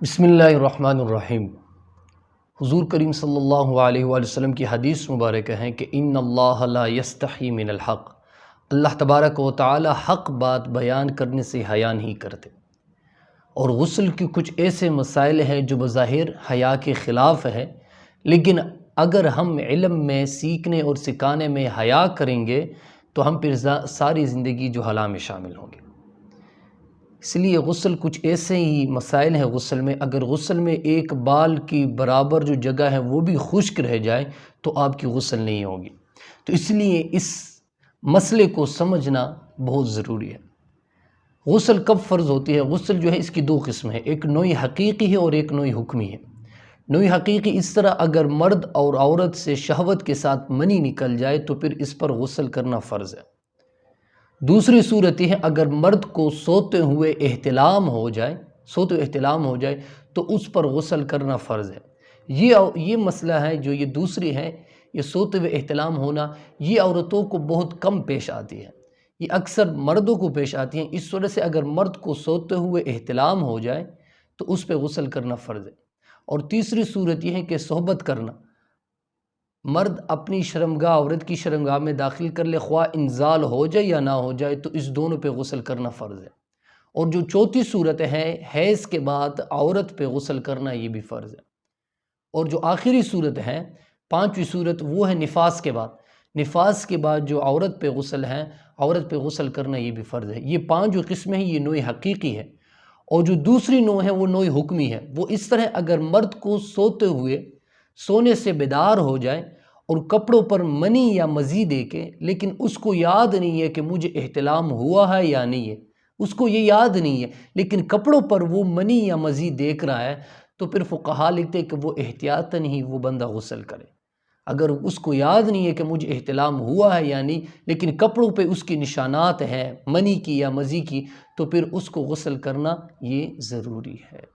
بسم اللہ الرحمن الرحیم۔ حضور کریم صلی اللہ علیہ وآلہ وسلم کی حدیث مبارکہ ہیں کہ ان اللہ لا یستحی من الحق، اللہ تبارک و تعالی حق بات بیان کرنے سے حیا نہیں کرتے۔ اور غسل کی کچھ ایسے مسائل ہیں جو بظاہر حیا کے خلاف ہے، لیکن اگر ہم علم میں سیکھنے اور سکھانے میں حیا کریں گے تو ہم پھر ساری زندگی جو حلا میں شامل ہوں گے۔ اس لیے غسل کچھ ایسے ہی مسائل ہیں غسل میں، اگر غسل میں ایک بال کی برابر جو جگہ ہے وہ بھی خشک رہ جائے تو آپ کی غسل نہیں ہوگی۔ تو اس لیے اس مسئلے کو سمجھنا بہت ضروری ہے۔ غسل کب فرض ہوتی ہے؟ غسل جو ہے اس کی دو قسم ہے، ایک نوعی حقیقی ہے اور ایک نوعی حکمی ہے۔ نوعی حقیقی اس طرح اگر مرد اور عورت سے شہوت کے ساتھ منی نکل جائے تو پھر اس پر غسل کرنا فرض ہے۔ دوسری صورت یہ ہے اگر مرد کو سوتے ہوئے احتلام ہو جائے تو اس پر غسل کرنا فرض ہے۔ یہ مسئلہ ہے جو یہ دوسری ہے، یہ سوتے ہوئے احتلام ہونا، یہ عورتوں کو بہت کم پیش آتی ہے، یہ اکثر مردوں کو پیش آتی ہیں۔ اس وجہ سے اگر مرد کو سوتے ہوئے احتلام ہو جائے تو اس پہ غسل کرنا فرض ہے۔ اور تیسری صورت یہ ہے کہ صحبت کرنا، مرد اپنی شرمگاہ عورت کی شرمگاہ میں داخل کر لے، خواہ انزال ہو جائے یا نہ ہو جائے، تو اس دونوں پہ غسل کرنا فرض ہے۔ اور جو چوتھی صورت ہے حیض کے بعد عورت پہ غسل کرنا، یہ بھی فرض ہے۔ اور جو آخری صورت ہے، پانچویں صورت، وہ ہے نفاس کے بعد۔ نفاس کے بعد جو عورت پہ غسل ہے، عورت پہ غسل کرنا یہ بھی فرض ہے۔ یہ پانچ جو قسمیں ہیں یہ نوع حقیقی ہے۔ اور جو دوسری نوع ہے وہ نوع حکمی ہے۔ وہ اس طرح اگر مرد کو سونے سے بیدار ہو جائے اور کپڑوں پر منی یا مزی دیکھے، لیکن اس کو یاد نہیں ہے کہ مجھے احتلام ہوا ہے یا نہیں ہے، اس کو یہ یاد نہیں ہے، لیکن کپڑوں پر وہ منی یا مزی دیکھ رہا ہے، تو پھر فقہا لکھتے کہ وہ احتیاطاً ہی وہ بندہ غسل کرے۔ اگر اس کو یاد نہیں ہے کہ مجھے احتلام ہوا ہے یا نہیں، لیکن کپڑوں پہ اس کی نشانات ہیں منی کی یا مزی کی، تو پھر اس کو غسل کرنا یہ ضروری ہے۔